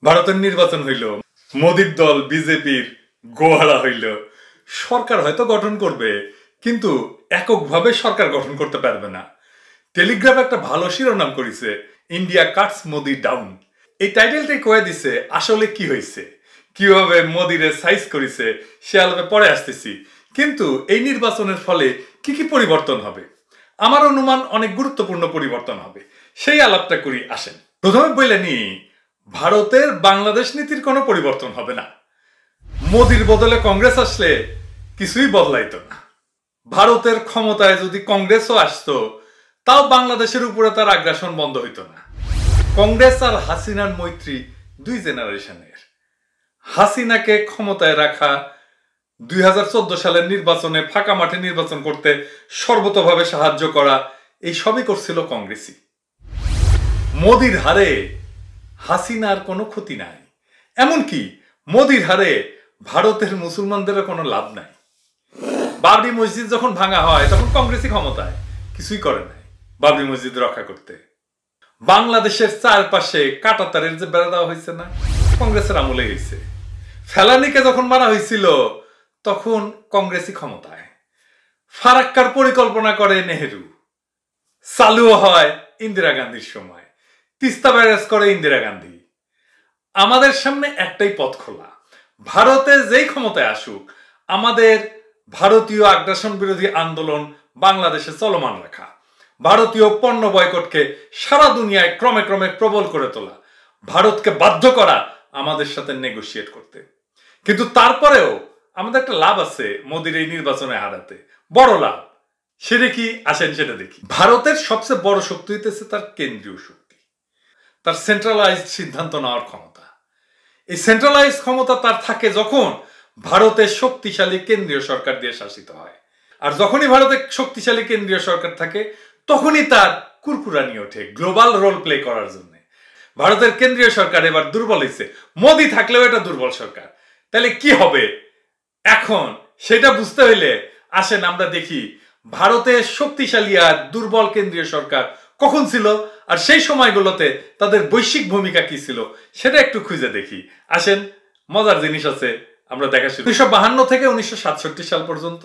ভারতের নির্বাচন হইল, মোদির দল বিজেপির গোহারা হইল। সরকার হয়তো গঠন করবে, কিন্তু এককভাবে সরকার গঠন করতে পারবে না। টেলিগ্রাফ একটা ভালো শিরোনাম করেছে, ইন্ডিয়া কাটস মোদি ডাউন। এই টাইটেলটাই কয়ে দিছে আসলে কি হয়েছে, কিভাবে মোদিরে সাইজ করেছে সে আলাপে পরে আসতেছি। কিন্তু এই নির্বাচনের ফলে কি কি পরিবর্তন হবে, আমার অনুমান অনেক গুরুত্বপূর্ণ পরিবর্তন হবে। সেই আলাপটা করি, আসেন। প্রথমে বলে নি, ভারতের বাংলাদেশ নীতির কোনো পরিবর্তন হবে না। মোদির বদলে কংগ্রেস আসলে কিছুই বদলাইতো না। ভারতের ক্ষমতায় যদি কংগ্রেসও আসতো, তাও বাংলাদেশের উপরে তার আগ্রাসন বন্ধ হইতো না। কংগ্রেস আর হাসিনার মৈত্রী দুই জেনারেশনের। হাসিনাকে ক্ষমতায় রাখা, 2014 সালের নির্বাচনে ফাঁকা মাঠে নির্বাচন করতে সর্বতভাবে সাহায্য করা, এই সবই করছিল কংগ্রেসই। মোদির হারে হাসিনার কোনো ক্ষতি নাই, এমনকি মোদির হারে ভারতের মুসলমানদেরও কোনো লাভ নাই। বাবরি মসজিদ যখন ভাঙা হয় তখন কংগ্রেসই ক্ষমতায়, কিছুই করে নাই বাবরি মসজিদ রক্ষা করতে। বাংলাদেশের চারপাশে কাঁটাতারের যে বেড়া দেওয়া হয়েছে না, কংগ্রেসের আমলে হয়েছে। ফেলানিকে যখন মারা হয়েছিল তখন কংগ্রেসই ক্ষমতায়। ফারাক্কার পরিকল্পনা করে নেহেরু, চালুও হয় ইন্দিরা গান্ধীর সময়। তিস্তা ব্যারেজ করে ইন্দিরা গান্ধী। আমাদের সামনে একটাই পথ খোলা, ভারতে যেই ক্ষমতায় আসুক, আমাদের ভারতীয় আগ্রাসন বিরোধী আন্দোলন বাংলাদেশে চলমান রাখা, ভারতীয় পণ্য বয়কটকে সারা দুনিয়ায় ক্রমে ক্রমে প্রবল করে তোলা, ভারতকে বাধ্য করা আমাদের সাথে নেগোশিয়েট করতে। কিন্তু তারপরেও আমাদের একটা লাভ আছে মোদির এই নির্বাচনে হারাতে, বড় লাভ। সেটা কি, আসেন সেটা দেখি। ভারতের সবচেয়ে বড় শক্তি হইতেছে তার কেন্দ্রীয় শক্তি, তার সেন্ট্রালাইজড সিদ্ধান্ত নেওয়ার ক্ষমতা। এই সেন্ট্রালাইজ ক্ষমতা তার থাকে যখন ভারতের শক্তিশালী কেন্দ্রীয় সরকার দিয়ে শাসিত হয়। আর যখনই ভারতের শক্তিশালী কেন্দ্রীয় সরকার থাকে, তখনই তার কুরকুরানি ওঠে গ্লোবাল রোল প্লে করার জন্য। ভারতের কেন্দ্রীয় সরকার এবার দুর্বল হয়েছে, মোদি থাকলেও এটা দুর্বল সরকার। তাহলে কি হবে এখন, সেটা বুঝতে হইলে আসেন আমরা দেখি ভারতের শক্তিশালী আর দুর্বল কেন্দ্রীয় সরকার কখন ছিল, আর সেই সময়গুলোতে তাদের বৈশ্বিক ভূমিকা কি ছিল সেটা একটু খুঁজে দেখি। আসেন, মজার জিনিস আছে, আমরা দেখা শুরু। 1952 থেকে 1967 সাল পর্যন্ত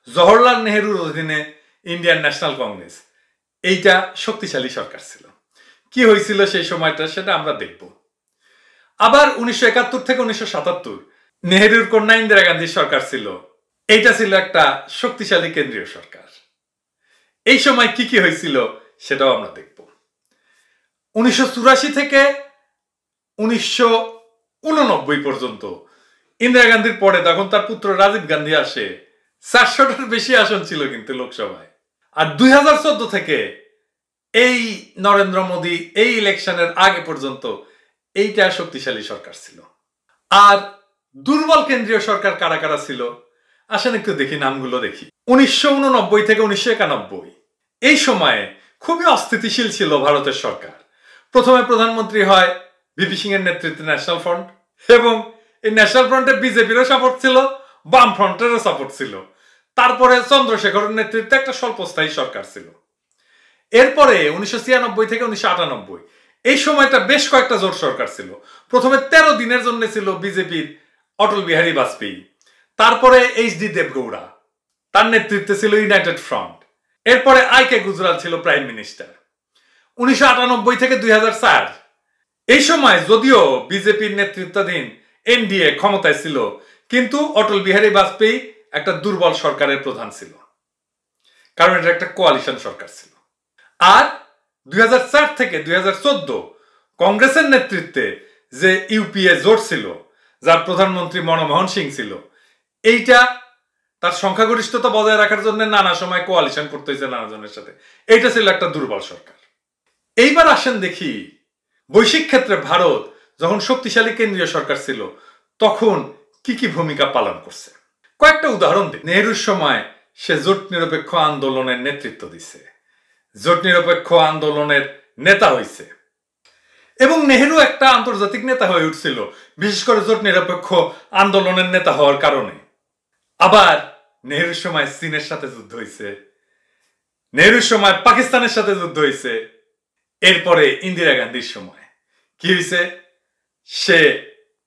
জওহরলাল নেহেরুর অধীনে ইন্ডিয়ান ন্যাশনাল কংগ্রেস, এইটা শক্তিশালী সরকার ছিল। কি হয়েছিল সেই সময়টা সেটা আমরা দেখব। আবার 1971 থেকে 1977 নেহেরুর কন্যা ইন্দিরা গান্ধীর সরকার ছিল, এইটা ছিল একটা শক্তিশালী কেন্দ্রীয় সরকার। এই সময় কি কি হয়েছিল সেটাও আমরা দেখব। 1984 থেকে 1989 পর্যন্ত ইন্দিরা গান্ধীর পরে তখন তার পুত্র রাজীব গান্ধী আসে। 400টার বেশি আসন ছিল কিন্তু লোকসভায়। আর 2014 থেকে এই নরেন্দ্র মোদী এই ইলেকশনের আগে পর্যন্ত এইটা শক্তিশালী সরকার ছিল। আর দুর্বল কেন্দ্রীয় সরকার কারা কারা ছিল আসেন একটু দেখি, নামগুলো দেখি। 1989 থেকে 1991 এই সময়ে খুবই অস্থিতিশীল ছিল ভারতের সরকার। প্রথমে প্রধানমন্ত্রী হয় ভিপি সিং এর নেতৃত্বে ন্যাশনাল ফ্রন্ট, এবং এই ন্যাশনাল ফ্রন্টে বিজেপিরও সাপোর্ট ছিল, বাম ফ্রন্টেরও সাপোর্ট ছিল। তারপরে চন্দ্রশেখরের নেতৃত্বে একটা স্বল্পস্থায়ী সরকার ছিল। এরপরে 1996 থেকে 1998 এই সময়টা বেশ কয়েকটা জোট সরকার ছিল। প্রথমে 13 দিনের জন্য ছিল বিজেপির অটল বিহারী বাজপেয়ী, তারপরে এইচডি দেবগৌড়া, তার নেতৃত্বে ছিল ইউনাইটেড ফ্রন্ট। এরপরে আইকে গুজরাল ছিল প্রাইম মিনিস্টার। 1998 থেকে 2004 এই সময় যদিও বিজেপির নেতৃত্বাধীন এনডিএ ক্ষমতায় ছিল, কিন্তু অটল বিহারী বাজপেয়ী একটা দুর্বল সরকারের প্রধান ছিল, কারণ এটা একটা কোয়ালিশন সরকার ছিল। আর 2004 থেকে 2014 কংগ্রেসের নেতৃত্বে যে ইউপিএ জোট ছিল, যার প্রধানমন্ত্রী মনমোহন সিং ছিল, এইটা তার সংখ্যাগরিষ্ঠতা বজায় রাখার জন্য নানা সময় কোয়ালিশন করতে হয়েছে নানা জনের সাথে। এইটা ছিল একটা দুর্বল সরকার। এইবার আসেন দেখি বৈশ্বিক ক্ষেত্রে ভারত যখন শক্তিশালী কেন্দ্রীয় সরকার ছিল তখন কি কি ভূমিকা পালন করছে। কয়েকটা উদাহরণ দিই। নেহেরুর সময় সে জোট নিরপেক্ষ আন্দোলনের নেতৃত্ব দিছে, জোট নিরপেক্ষ আন্দোলনের নেতা হয়েছে, এবং নেহেরু একটা আন্তর্জাতিক নেতা হয়ে উঠছিল, বিশেষ করে জোট নিরপেক্ষ আন্দোলনের নেতা হওয়ার কারণে। আবার নেহেরুর সময় চীনের সাথে যুদ্ধ হয়েছে, নেহেরুর সময় পাকিস্তানের সাথে যুদ্ধ হয়েছে। এরপরে ইন্দিরা গান্ধীর সময় কি হয়েছে, সে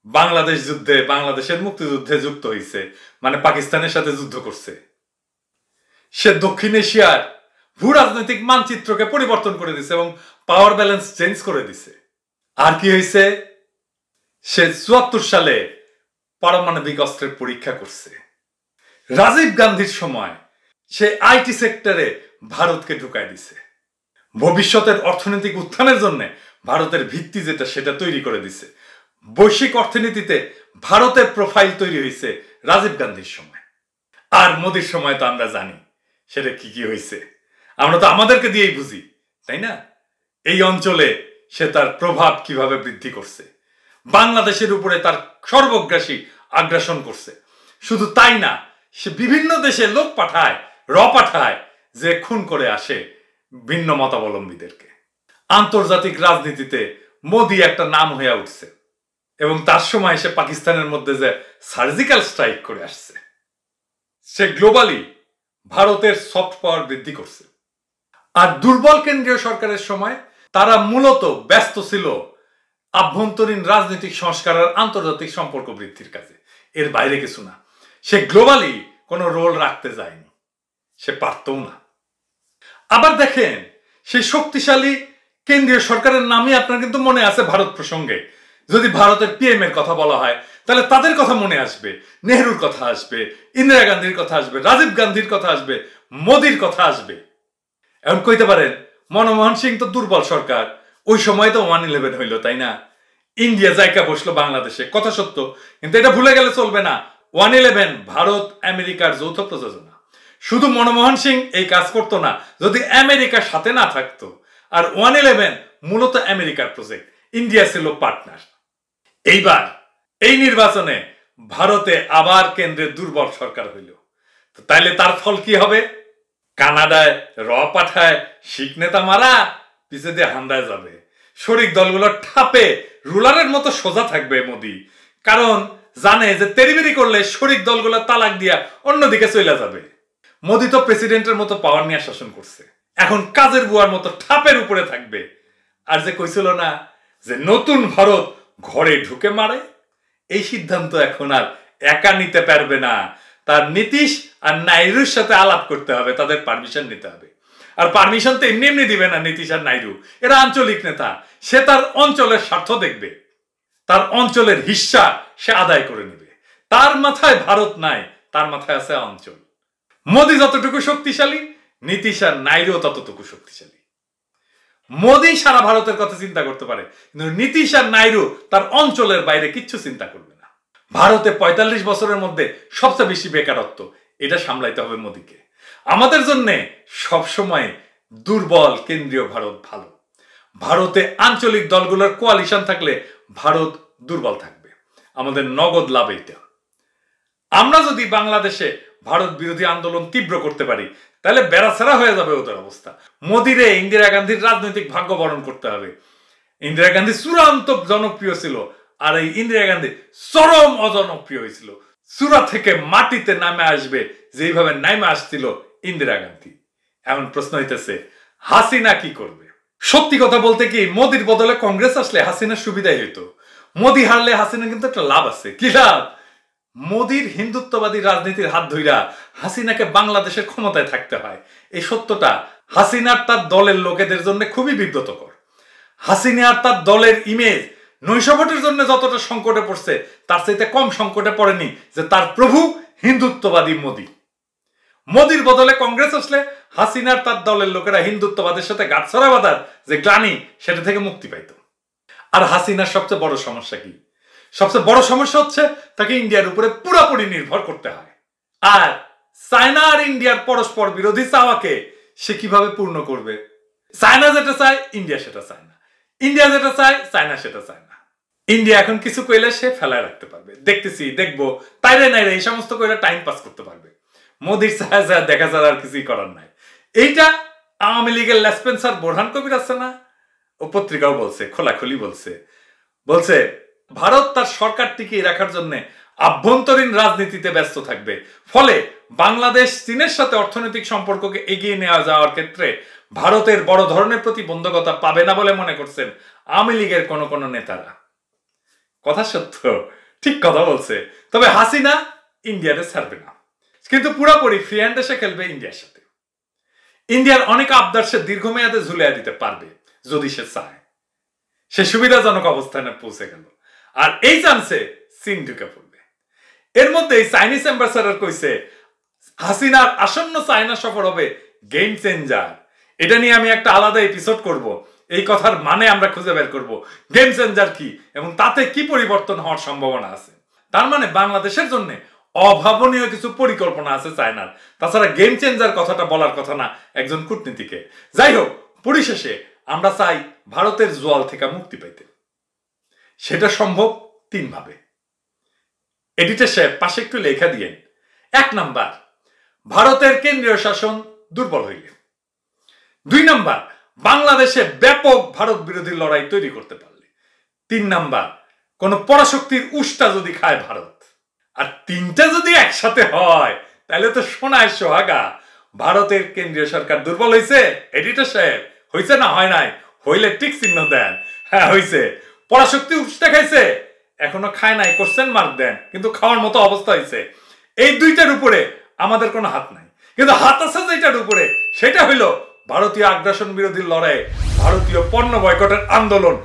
বাংলাদেশ যুদ্ধে, বাংলাদেশের মুক্তিযুদ্ধে যুক্ত হয়েছে, মানে পাকিস্তানের সাথে যুদ্ধ করছে। সে দক্ষিণ এশিয়ার ভূ রাজনৈতিক মানচিত্রকে পরিবর্তন করে দিছে এবং পাওয়ার ব্যালেন্স চেঞ্জ করে দিছে। আর কি হয়েছে? সে ৭৪ সালে পারমাণবিক অস্ত্রের পরীক্ষা করছে। রাজীব গান্ধীর সময় সে আইটি সেক্টরে ভারতকে ঢুকায় দিছে। ভবিষ্যতের অর্থনৈতিক উত্থানের জন্য ভারতের ভিত্তি যেটা সেটা তৈরি করে দিছে। বৈশ্বিক অর্থনীতিতে ভারতের প্রোফাইল তৈরি হয়েছে রাজীব গান্ধীর সময়। আর মোদির সময় তো আমরা জানি সেটা কি কি হয়েছে। আমরা তো আমাদেরকে দিয়েই বুঝি, তাই না? এই অঞ্চলে সে তার প্রভাব কিভাবে বৃদ্ধি করছে, বাংলাদেশের উপরে তার সর্বগ্রাসী আগ্রাসন করছে। শুধু তাই না, সে বিভিন্ন দেশে লোক পাঠায়, পাঠায়, যে খুন করে আসে ভিন্ন মতাবলম্বীদেরকে। আন্তর্জাতিক রাজনীতিতে মোদি একটা নাম হয়ে উঠছে এবং তার সময় সে পাকিস্তানের মধ্যে যে সার্জিক্যাল স্ট্রাইক করে আসছে, সে গ্লোবালি ভারতের সফট পাওয়ার বৃদ্ধি করছে। আর দুর্বল কেন্দ্রীয় সরকারের সময় তারা মূলত ব্যস্ত ছিল আভ্যন্তরীণ রাজনৈতিক সংস্কার আর আন্তর্জাতিক সম্পর্ক বৃদ্ধির কাজে, এর বাইরে কিছু না। সে গ্লোবালি কোনো রোল রাখতে যায়নি, সে পারতও না। আবার দেখেন, সেই শক্তিশালী কেন্দ্রীয় সরকারের নামই আপনার কিন্তু মনে আছে ভারত প্রসঙ্গে। যদি ভারতের পিএম এর কথা বলা হয় তাহলে তাদের কথা মনে আসবে, নেহরুর কথা আসবে, ইন্দিরা গান্ধীর কথা আসবে, রাজীব গান্ধীর কথা আসবে, মোদির কথা আসবে। এখন কইতে পারেন মনমোহন সিং তো দুর্বল সরকার, ওই সময় তো 1/11 হইল, তাই না? ইন্ডিয়া জায়গা বসলো বাংলাদেশে, কথা সত্য, কিন্তু এটা ভুলে গেলে চলবে না। 1/11 ভারত আমেরিকার যৌথ প্রযোজনা। শুধু মনমোহন সিং এই কাজ করতো না যদি আমেরিকার সাথে না থাকতো। আর 1/11 মূলত আমেরিকার প্রজেক্ট, ইন্ডিয়া ছিল পার্টনার। এইবার এই নির্বাচনে ভারতে আবার কেন্দ্রের দুর্বল সরকার হইল, তো তাইলে তার ফল কি হবে? কানাডায় পাঠায় শিখ নেতা মারা, পিছে দিয়ে হান্দায় যাবে। শরিক দলগুলো ঠাপে রুলারের মতো সোজা থাকবে মোদি, কারণ জানে যে তেরিবেরি করলে শরিক দলগুলো তালাক দিয়া অন্যদিকে চলে যাবে। মোদি তো প্রেসিডেন্টের মতো পাওয়ার নিয়ে শাসন করছে, এখন কাজের বুয়ার মতো ঠাপের উপরে থাকবে। আর যে কইছিল না যে নতুন ভারত ঘরে ঢুকে মারে, এই সিদ্ধান্ত এখন আর একা নিতে পারবে না। তার নীতিশ আর নাইডুর সাথে আলাপ করতে হবে, তাদের পারমিশন নিতে হবে। আর পারমিশন তো এমনি এমনি দিবে না নীতিশ আর নাইডু, এরা আঞ্চলিক নেতা। সে তার অঞ্চলের স্বার্থ দেখবে, তার অঞ্চলের হিস্সা সে আদায় করে নেবে। তার মাথায় ভারত নাই, তার মাথায় আছে অঞ্চল। মোদি যতটুকু শক্তিশালী, নীতিশ আর নাইডু ততটুকু শক্তিশালী। মোদি সারা ভারতের কথা চিন্তা করতে পারে, কিন্তু নীতিশ আর নাইডু তার অঞ্চলের বাইরে কিচ্ছু চিন্তা করবে না। ভারতে ৪৫ বছরের মধ্যে সবচেয়ে বেশি বেকারত্ব, এটা সামলাইতে হবে মোদিকে। আমাদের জন্য সবসময় দুর্বল কেন্দ্রীয় ভারত ভালো। ভারতে আঞ্চলিক দলগুলোর কোয়ালিশন থাকলে ভারত দুর্বল থাকবে। আমাদের নগদ লাভ এইটা। আমরা যদি বাংলাদেশে ভারত বিরোধী আন্দোলন তীব্র করতে পারি তাহলে বেড়াছাড়া হয়ে যাবে ওদের অবস্থা। মোদিরে ইন্দিরা গান্ধীর রাজনৈতিক ভাগ্য বরণ করতে হবে। ইন্দিরা গান্ধী চূড়ান্ত জনপ্রিয় ছিল, আর এই ইন্দিরা গান্ধী চরম অজনপ্রিয় হয়েছিল। চূড়া থেকে মাটিতে নামে আসবে যেইভাবে নামে আসছিল ইন্দিরা গান্ধী। এমন প্রশ্ন হইতেছে হাসিনা কি করবে? সত্যি কথা বলতে কি, মোদির বদলে কংগ্রেস আসলে হাসিনার সুবিধাই হইতো। মোদি হারলে হাসিনা কিন্তু একটা লাভ আছে। কি লাভ? মোদির হিন্দুত্ববাদী রাজনীতির হাত ধইরা হাসিনাকে বাংলাদেশের ক্ষমতায় থাকতে হয়। এই সত্যটা হাসিনার তার দলের লোকেদের জন্য খুবই বিব্রতকর। হাসিনা আর তার দলের ইমেজ নৈশভোটের জন্য যতটা সংকটে পড়ছে তার চাইতে কম সংকটে পড়েনি যে তার প্রভু হিন্দুত্ববাদী মোদি। মোদির বদলে কংগ্রেস আসলে হাসিনার তার দলের লোকেরা হিন্দুত্ববাদের সাথে গাঁটছড়া বাঁধার যে গ্লানি, সেটা থেকে মুক্তি পাইত। আর হাসিনার সবচেয়ে বড় সমস্যা কি? সবচেয়ে বড় সমস্যা হচ্ছে তাকে ইন্ডিয়ার উপরে পুরোপুরি নির্ভর করতে হয়। আর চায়না আর ইন্ডিয়ার পরস্পর বিরোধী চাওয়াকে সে কিভাবে পূর্ণ করবে? চায়না যেটা চায় ইন্ডিয়া সেটা চায় না, ইন্ডিয়া যেটা চায় চায়না সেটা চায় না। ইন্ডিয়া এখন কিছু কইলে সে ফেলায় রাখতে পারবে, দেখতেছি দেখবো তাইরে নাইরে এই সমস্ত কইলে টাইম পাস করতে পারবে। মোদির ছায়া ছায়া দেখা ছাড়া আর কিছুই করার নাই। এইটা আওয়ামী লীগের লেসপেন্সার বোরহান কবির আছে না, ও পত্রিকাও বলছে, খোলাখুলি বলছে ভারত তার সরকার টিকিয়ে রাখার জন্য আভ্যন্তরীণ রাজনীতিতে ব্যস্ত থাকবে। ফলে বাংলাদেশ চীনের সাথে অর্থনৈতিক সম্পর্ককে এগিয়ে নেওয়া যাওয়ার ক্ষেত্রে ভারতের বড় ধরনের প্রতিবন্ধকতা পাবে না বলে মনে করছেন আওয়ামী লীগের কোন নেতারা। কথা সত্য, ঠিক কথা বলছে। তবে হাসিনা ইন্ডিয়াতে ছাড়বে না, কিন্তু পুরোপুরি ফ্রি হ্যান্ড এসে খেলবে ইন্ডিয়ার সাথে। ইন্ডিয়ার অনেক আবদার সে দীর্ঘমেয়াদে ঝুলিয়ে দিতে পারবে যদি সে চায়। সে সুবিধাজনক অবস্থানে পৌঁছে গেল, আর এই চান্সে চীন ঢুকে পড়বে। এর মধ্যে চাইনিজ অ্যাম্বাসাডার কইছে হাসিনার আসন্ন চায়না সফর হবে গেম চেঞ্জার। এটা নিয়ে আমি একটা আলাদা এপিসোড করব। এই কথার মানে আমরা খুঁজে বের করব গেম চেঞ্জার কি এবং তাতে কি পরিবর্তন হওয়ার সম্ভাবনা আছে। তার মানে বাংলাদেশের জন্য অভাবনীয় কিছু পরিকল্পনা আছে চায়নার। তাছাড়া গেম চেঞ্জার কথাটা বলার কথা না একজন কূটনীতিকে। যাই হোক, পরিশেষে আমরা চাই ভারতের জোয়াল থেকে মুক্তি পাইতে। সেটা সম্ভব 3 ভাবে। এডিটর সাহেব পাশে একটু লেখা দিয়েন। 1 নাম্বার, ভারতের কেন্দ্রীয় শাসন দুর্বল হইলে। 2 নাম্বার, বাংলাদেশে ব্যাপক ভারত বিরোধী লড়াই তৈরি করতে পারলে। 3 নাম্বার, কোন পরাশক্তির উষ্টা যদি খায় ভারত। আর 3টা যদি একসাথে হয় তাহলে তো সোনায় সোহাগা। ভারতের কেন্দ্রীয় সরকার দুর্বল হয়েছে। এডিটর সাহেব, হয়েছে না হয় নাই? হইলে টিক চিহ্ন দেন। হ্যাঁ হয়েছে। পরাশক্তি উষ্টা খাইছে, এখনো খায় নাই, কোশ্চেন মার্ক দেন, কিন্তু খাওয়ার মতো অবস্থা হয়েছে। এই 2টার উপরে আমাদের কোনো হাত নাই, কিন্তু হাত আছে যেটার উপরে, সেটা হইল ভারতীয় আগ্রাসন বিরোধী লড়াই, ভারতীয় পণ্য বয়কটের আন্দোলন।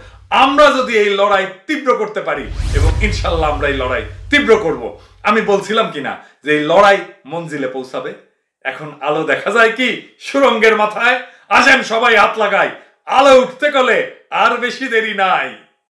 আমরা যদি এই লড়াই তীব্র করতে পারি, এবং ইনশাল্লাহ আমরা এই লড়াই তীব্র করব। আমি বলছিলাম কিনা যে এই লড়াই মঞ্জিলে পৌঁছাবে। এখন আলো দেখা যায় কি সুরঙ্গের মাথায়? আসেন সবাই হাত লাগাই, আলো উঠতে গেলে আর বেশি দেরি নাই।